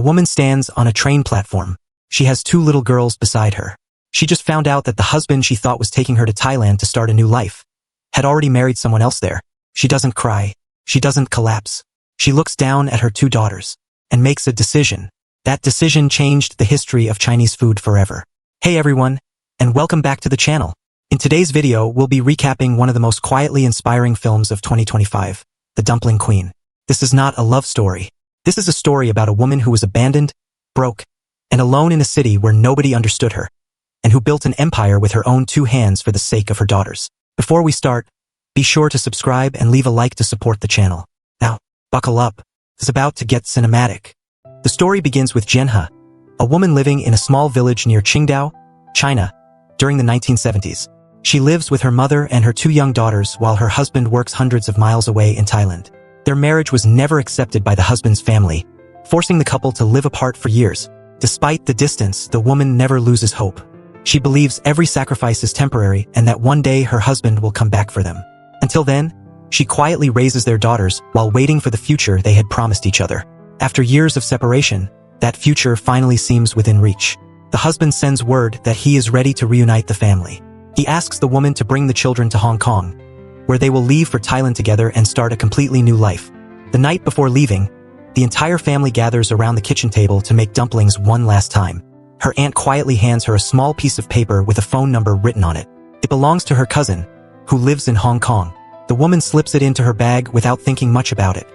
woman stands on a train platform. She has two little girls beside her. She just found out that the husband she thought was taking her to Thailand to start a new life had already married someone else there. She doesn't cry. She doesn't collapse. She looks down at her two daughters and makes a decision. That decision changed the history of Chinese food forever. Hey everyone, and welcome back to the channel. In today's video, we'll be recapping one of the most quietly inspiring films of 2025, The Dumpling Queen. This is not a love story. This is a story about a woman who was abandoned, broke, and alone in a city where nobody understood her, and who built an empire with her own two hands for the sake of her daughters. Before we start, be sure to subscribe and leave a like to support the channel. Now, buckle up. It's about to get cinematic. The story begins with Jian, a woman living in a small village near Qingdao, China, during the 1970s. She lives with her mother and her two young daughters while her husband works hundreds of miles away in Thailand. Their marriage was never accepted by the husband's family, forcing the couple to live apart for years. Despite the distance, the woman never loses hope. She believes every sacrifice is temporary and that one day her husband will come back for them. Until then, she quietly raises their daughters while waiting for the future they had promised each other. After years of separation, that future finally seems within reach. The husband sends word that he is ready to reunite the family. He asks the woman to bring the children to Hong Kong, where they will leave for Thailand together and start a completely new life. The night before leaving, the entire family gathers around the kitchen table to make dumplings one last time. Her aunt quietly hands her a small piece of paper with a phone number written on it. It belongs to her cousin, who lives in Hong Kong. The woman slips it into her bag without thinking much about it,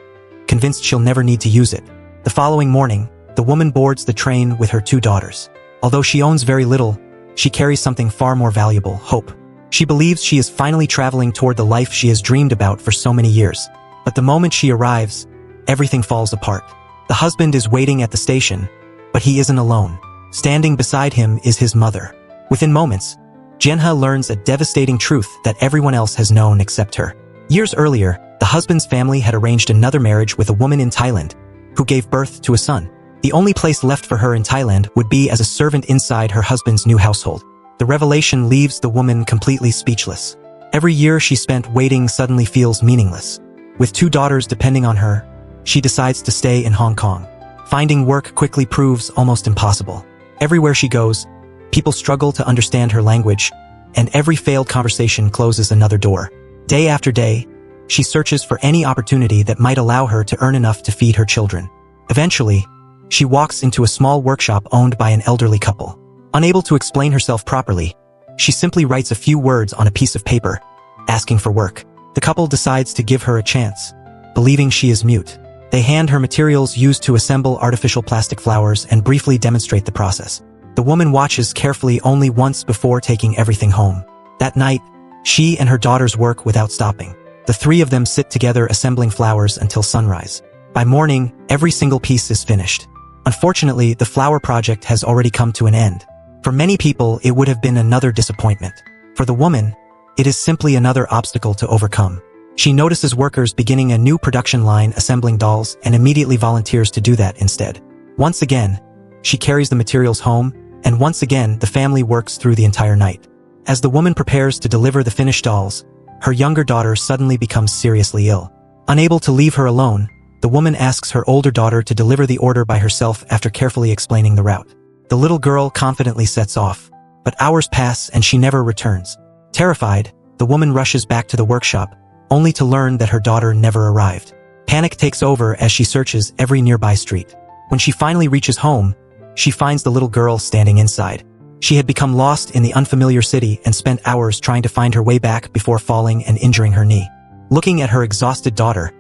convinced she'll never need to use it. The following morning, the woman boards the train with her two daughters. Although she owns very little, she carries something far more valuable: hope. She believes she is finally traveling toward the life she has dreamed about for so many years. But the moment she arrives, everything falls apart. The husband is waiting at the station, but he isn't alone. Standing beside him is his mother. Within moments, Jian learns a devastating truth that everyone else has known except her. Years earlier, the husband's family had arranged another marriage with a woman in Thailand, who gave birth to a son. The only place left for her in Thailand would be as a servant inside her husband's new household. The revelation leaves the woman completely speechless. Every year she spent waiting suddenly feels meaningless. With two daughters depending on her, she decides to stay in Hong Kong. Finding work quickly proves almost impossible. Everywhere she goes, people struggle to understand her language, and every failed conversation closes another door. Day after day, she searches for any opportunity that might allow her to earn enough to feed her children. Eventually, she walks into a small workshop owned by an elderly couple. Unable to explain herself properly, she simply writes a few words on a piece of paper, asking for work. The couple decides to give her a chance, believing she is mute. They hand her materials used to assemble artificial plastic flowers and briefly demonstrate the process. The woman watches carefully only once before taking everything home. That night, she and her daughters work without stopping. The three of them sit together assembling flowers until sunrise. By morning, every single piece is finished. Unfortunately, the flower project has already come to an end. For many people, it would have been another disappointment. For the woman, it is simply another obstacle to overcome. She notices workers beginning a new production line assembling dolls and immediately volunteers to do that instead. Once again, she carries the materials home, and once again, the family works through the entire night. As the woman prepares to deliver the finished dolls, her younger daughter suddenly becomes seriously ill. Unable to leave her alone, the woman asks her older daughter to deliver the order by herself after carefully explaining the route. The little girl confidently sets off, but hours pass and she never returns. Terrified, the woman rushes back to the workshop, only to learn that her daughter never arrived. Panic takes over as she searches every nearby street. When she finally reaches home, she finds the little girl standing inside. She had become lost in the unfamiliar city and spent hours trying to find her way back before falling and injuring her knee. Looking at her exhausted daughter,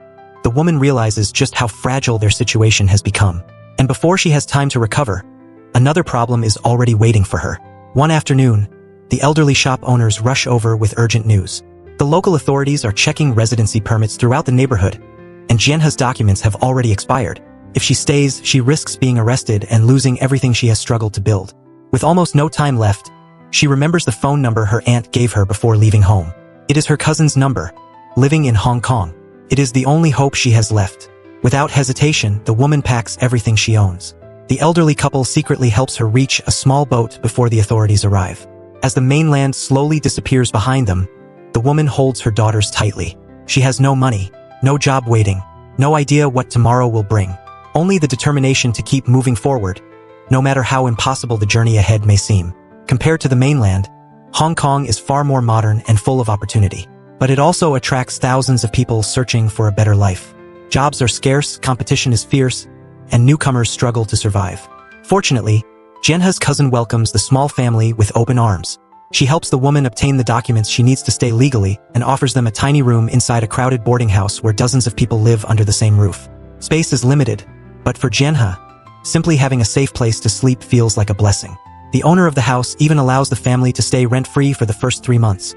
the woman realizes just how fragile their situation has become. And before she has time to recover, another problem is already waiting for her. One afternoon, the elderly shop owners rush over with urgent news. The local authorities are checking residency permits throughout the neighborhood, and Jian's documents have already expired. If she stays, she risks being arrested and losing everything she has struggled to build. With almost no time left, she remembers the phone number her aunt gave her before leaving home. It is her cousin's number, living in Hong Kong. It is the only hope she has left. Without hesitation, the woman packs everything she owns. The elderly couple secretly helps her reach a small boat before the authorities arrive. As the mainland slowly disappears behind them, the woman holds her daughters tightly. She has no money, no job waiting, no idea what tomorrow will bring. only the determination to keep moving forward, no matter how impossible the journey ahead may seem. Compared to the mainland, Hong Kong is far more modern and full of opportunity. But it also attracts thousands of people searching for a better life. Jobs are scarce, competition is fierce, and newcomers struggle to survive. Fortunately, Jian's cousin welcomes the small family with open arms. She helps the woman obtain the documents she needs to stay legally and offers them a tiny room inside a crowded boarding house where dozens of people live under the same roof. Space is limited, but for Jian, simply having a safe place to sleep feels like a blessing. The owner of the house even allows the family to stay rent-free for the first 3 months,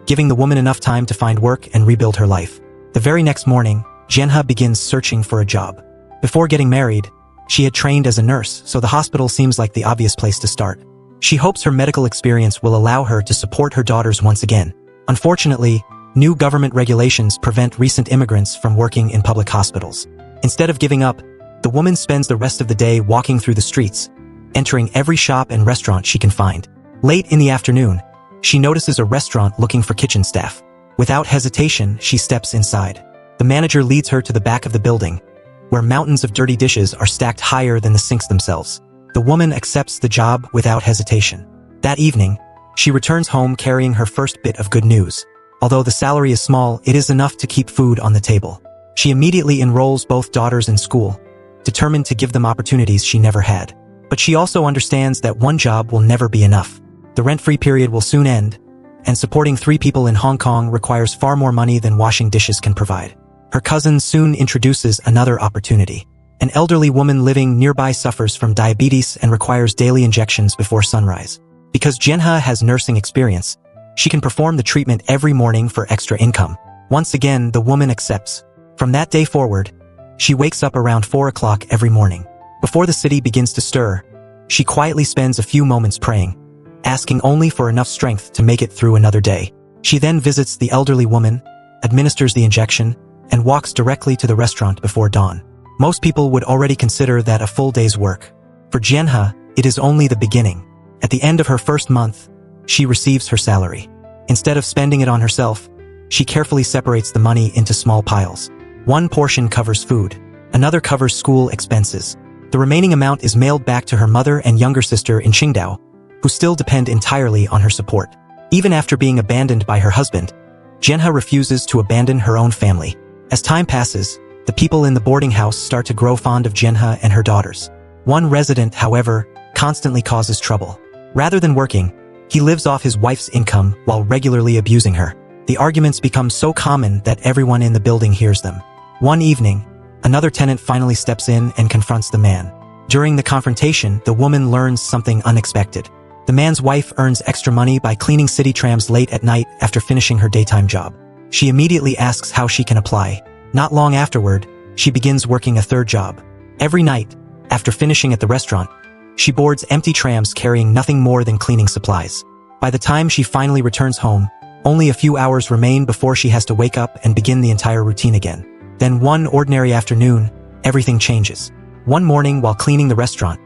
giving the woman enough time to find work and rebuild her life. The very next morning, Jian begins searching for a job. Before getting married, she had trained as a nurse, so the hospital seems like the obvious place to start. She hopes her medical experience will allow her to support her daughters once again. Unfortunately, new government regulations prevent recent immigrants from working in public hospitals. Instead of giving up, the woman spends the rest of the day walking through the streets, entering every shop and restaurant she can find. Late in the afternoon, she notices a restaurant looking for kitchen staff. Without hesitation, she steps inside. The manager leads her to the back of the building, where mountains of dirty dishes are stacked higher than the sinks themselves. The woman accepts the job without hesitation. That evening, she returns home carrying her first bit of good news. Although the salary is small, it is enough to keep food on the table. She immediately enrolls both daughters in school, determined to give them opportunities she never had. But she also understands that one job will never be enough. The rent-free period will soon end, and supporting 3 people in Hong Kong requires far more money than washing dishes can provide. Her cousin soon introduces another opportunity. An elderly woman living nearby suffers from diabetes and requires daily injections before sunrise. Because Jian has nursing experience, she can perform the treatment every morning for extra income. Once again, the woman accepts. From that day forward, she wakes up around 4 o'clock every morning. Before the city begins to stir, she quietly spends a few moments praying, asking only for enough strength to make it through another day. She then visits the elderly woman, administers the injection, and walks directly to the restaurant before dawn. Most people would already consider that a full day's work. For Jian, it is only the beginning. At the end of her first month, she receives her salary. Instead of spending it on herself, she carefully separates the money into small piles. One portion covers food, another covers school expenses. The remaining amount is mailed back to her mother and younger sister in Qingdao, who still depend entirely on her support. Even after being abandoned by her husband, Jian refuses to abandon her own family. As time passes, the people in the boarding house start to grow fond of Jian and her daughters. One resident, however, constantly causes trouble. Rather than working, he lives off his wife's income while regularly abusing her. The arguments become so common that everyone in the building hears them. One evening, another tenant finally steps in and confronts the man. During the confrontation, the woman learns something unexpected. The man's wife earns extra money by cleaning city trams late at night after finishing her daytime job. She immediately asks how she can apply. Not long afterward, she begins working a third job. Every night, after finishing at the restaurant, she boards empty trams carrying nothing more than cleaning supplies. By the time she finally returns home, only a few hours remain before she has to wake up and begin the entire routine again. Then one ordinary afternoon, everything changes. One morning while cleaning the restaurant,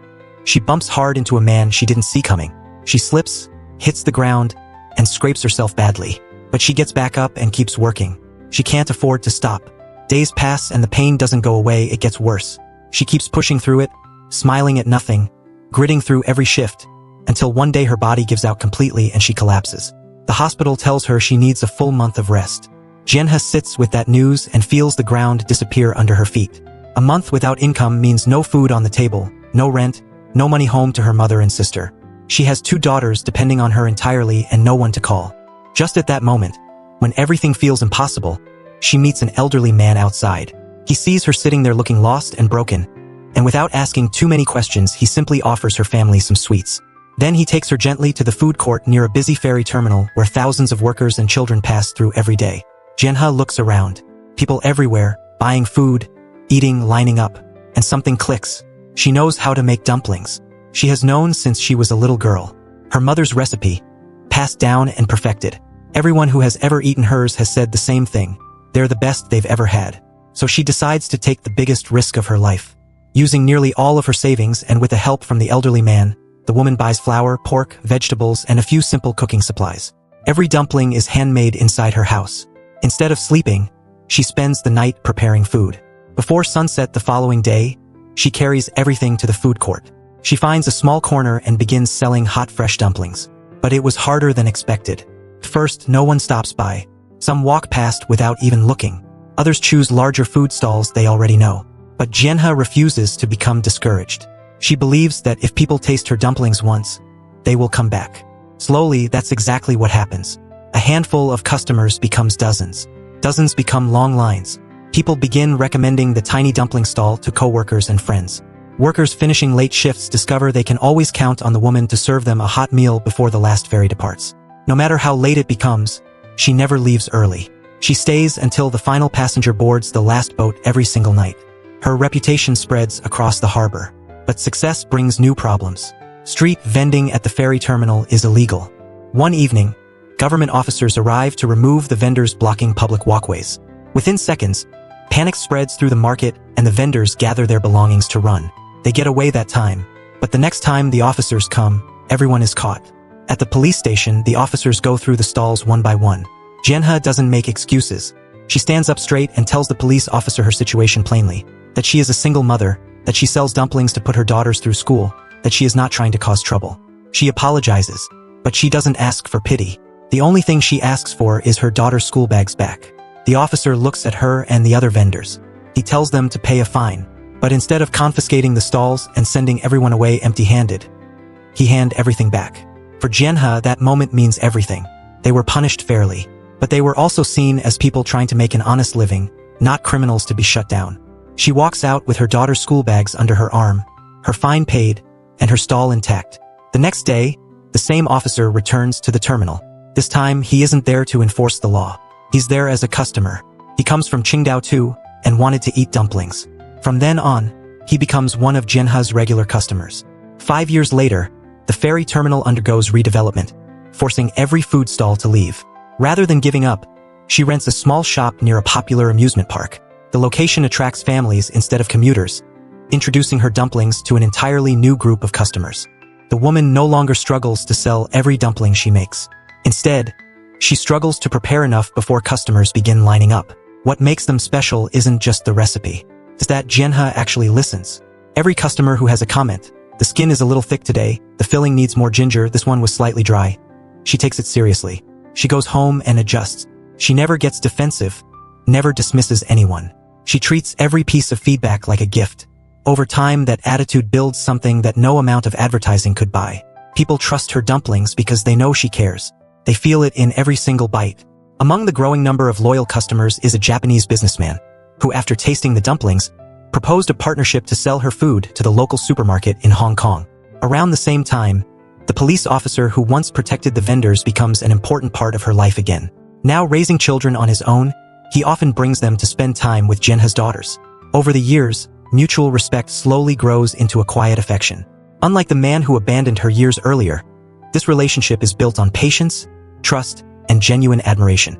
she bumps hard into a man she didn't see coming. She slips, hits the ground, and scrapes herself badly. But she gets back up and keeps working. She can't afford to stop. Days pass and the pain doesn't go away, it gets worse. She keeps pushing through it, smiling at nothing, gritting through every shift, until one day her body gives out completely and she collapses. The hospital tells her she needs a full month of rest. Jian sits with that news and feels the ground disappear under her feet. A month without income means no food on the table, no rent, no money home to her mother and sister. She has 2 daughters depending on her entirely and no one to call. Just at that moment, when everything feels impossible, she meets an elderly man outside. He sees her sitting there looking lost and broken, and without asking too many questions, he simply offers her family some sweets. Then he takes her gently to the food court near a busy ferry terminal where thousands of workers and children pass through every day. Jian looks around. People everywhere, buying food, eating, lining up, and something clicks. She knows how to make dumplings. She has known since she was a little girl. Her mother's recipe, passed down and perfected. Everyone who has ever eaten hers has said the same thing. They're the best they've ever had. So she decides to take the biggest risk of her life. Using nearly all of her savings and with the help from the elderly man, the woman buys flour, pork, vegetables, and a few simple cooking supplies. Every dumpling is handmade inside her house. Instead of sleeping, she spends the night preparing food. Before sunset the following day, She carries everything to the food court. She finds a small corner and begins selling hot fresh dumplings. But it was harder than expected. First, no one stops by. Some walk past without even looking. Others choose larger food stalls they already know. But Jian refuses to become discouraged. She believes that if people taste her dumplings once, they will come back. Slowly, that's exactly what happens. A handful of customers becomes dozens. Dozens become long lines. People begin recommending the tiny dumpling stall to coworkers and friends. Workers finishing late shifts discover they can always count on the woman to serve them a hot meal before the last ferry departs. No matter how late it becomes, she never leaves early. She stays until the final passenger boards the last boat every single night. Her reputation spreads across the harbor. But success brings new problems. Street vending at the ferry terminal is illegal. One evening, government officers arrive to remove the vendors blocking public walkways. Within seconds, panic spreads through the market and the vendors gather their belongings to run. They get away that time, but the next time the officers come, everyone is caught. At the police station, the officers go through the stalls one by one. Jian doesn't make excuses. She stands up straight and tells the police officer her situation plainly, that she is a single mother, that she sells dumplings to put her daughters through school, that she is not trying to cause trouble. She apologizes, but she doesn't ask for pity. The only thing she asks for is her daughter's school bags back. The officer looks at her and the other vendors. He tells them to pay a fine, but instead of confiscating the stalls and sending everyone away empty-handed, he hands everything back. For Jian, that moment means everything. They were punished fairly, but they were also seen as people trying to make an honest living, not criminals to be shut down. She walks out with her daughter's school bags under her arm, her fine paid, and her stall intact. The next day, the same officer returns to the terminal. This time, he isn't there to enforce the law. He's there as a customer. He comes from Qingdao too, and wanted to eat dumplings. From then on, he becomes one of Jian's regular customers. 5 years later, the ferry terminal undergoes redevelopment, forcing every food stall to leave. Rather than giving up, she rents a small shop near a popular amusement park. The location attracts families instead of commuters, introducing her dumplings to an entirely new group of customers. The woman no longer struggles to sell every dumpling she makes. Instead, she struggles to prepare enough before customers begin lining up. What makes them special isn't just the recipe. It's that Jian actually listens. Every customer who has a comment, the skin is a little thick today, the filling needs more ginger, this one was slightly dry. She takes it seriously. She goes home and adjusts. She never gets defensive, never dismisses anyone. She treats every piece of feedback like a gift. Over time, that attitude builds something that no amount of advertising could buy. People trust her dumplings because they know she cares. They feel it in every single bite. Among the growing number of loyal customers is a Japanese businessman, who after tasting the dumplings, proposed a partnership to sell her food to the local supermarket in Hong Kong. Around the same time, the police officer who once protected the vendors becomes an important part of her life again. Now raising children on his own, he often brings them to spend time with Jian's daughters. Over the years, mutual respect slowly grows into a quiet affection. Unlike the man who abandoned her years earlier, this relationship is built on patience, trust, and genuine admiration.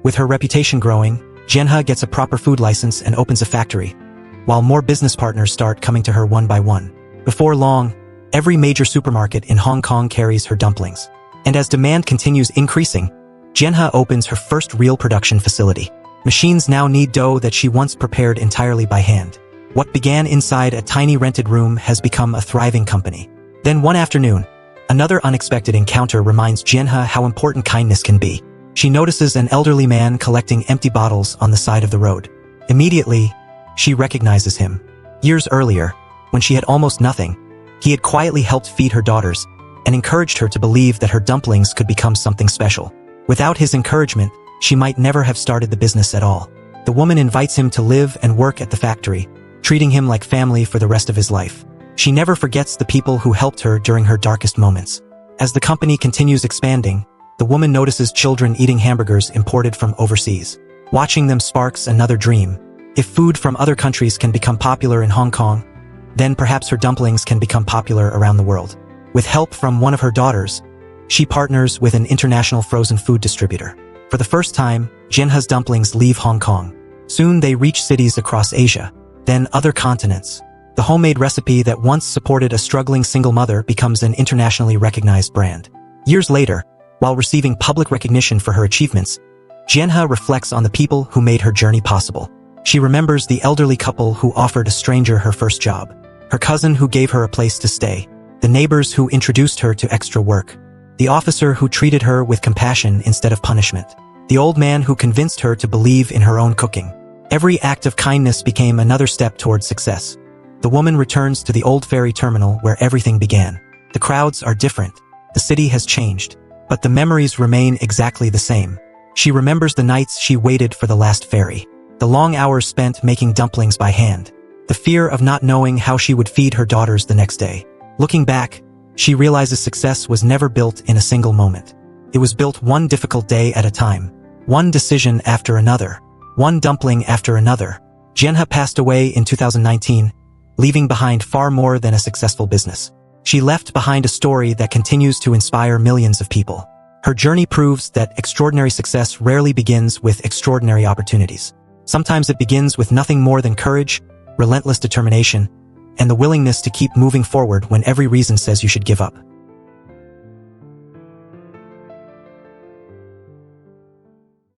With her reputation growing, Jian gets a proper food license and opens a factory, while more business partners start coming to her one by one. Before long, every major supermarket in Hong Kong carries her dumplings. And as demand continues increasing, Jian opens her first real production facility. Machines now knead dough that she once prepared entirely by hand. What began inside a tiny rented room has become a thriving company. Then one afternoon, another unexpected encounter reminds Jian how important kindness can be. She notices an elderly man collecting empty bottles on the side of the road. Immediately, she recognizes him. Years earlier, when she had almost nothing, he had quietly helped feed her daughters and encouraged her to believe that her dumplings could become something special. Without his encouragement, she might never have started the business at all. The woman invites him to live and work at the factory, treating him like family for the rest of his life. She never forgets the people who helped her during her darkest moments. As the company continues expanding, the woman notices children eating hamburgers imported from overseas. Watching them sparks another dream. If food from other countries can become popular in Hong Kong, then perhaps her dumplings can become popular around the world. With help from one of her daughters, she partners with an international frozen food distributor. For the first time, Jian's dumplings leave Hong Kong. Soon they reach cities across Asia, then other continents. The homemade recipe that once supported a struggling single mother becomes an internationally recognized brand. Years later, while receiving public recognition for her achievements, Jian reflects on the people who made her journey possible. She remembers the elderly couple who offered a stranger her first job, her cousin who gave her a place to stay, the neighbors who introduced her to extra work, the officer who treated her with compassion instead of punishment, the old man who convinced her to believe in her own cooking. Every act of kindness became another step toward success. The woman returns to the old ferry terminal where everything began. The crowds are different. The city has changed, but the memories remain exactly the same. She remembers the nights she waited for the last ferry, the long hours spent making dumplings by hand, the fear of not knowing how she would feed her daughters the next day. Looking back, she realizes success was never built in a single moment. It was built one difficult day at a time, one decision after another, one dumpling after another. Jian passed away in 2019, leaving behind far more than a successful business. She left behind a story that continues to inspire millions of people. Her journey proves that extraordinary success rarely begins with extraordinary opportunities. Sometimes it begins with nothing more than courage, relentless determination, and the willingness to keep moving forward when every reason says you should give up.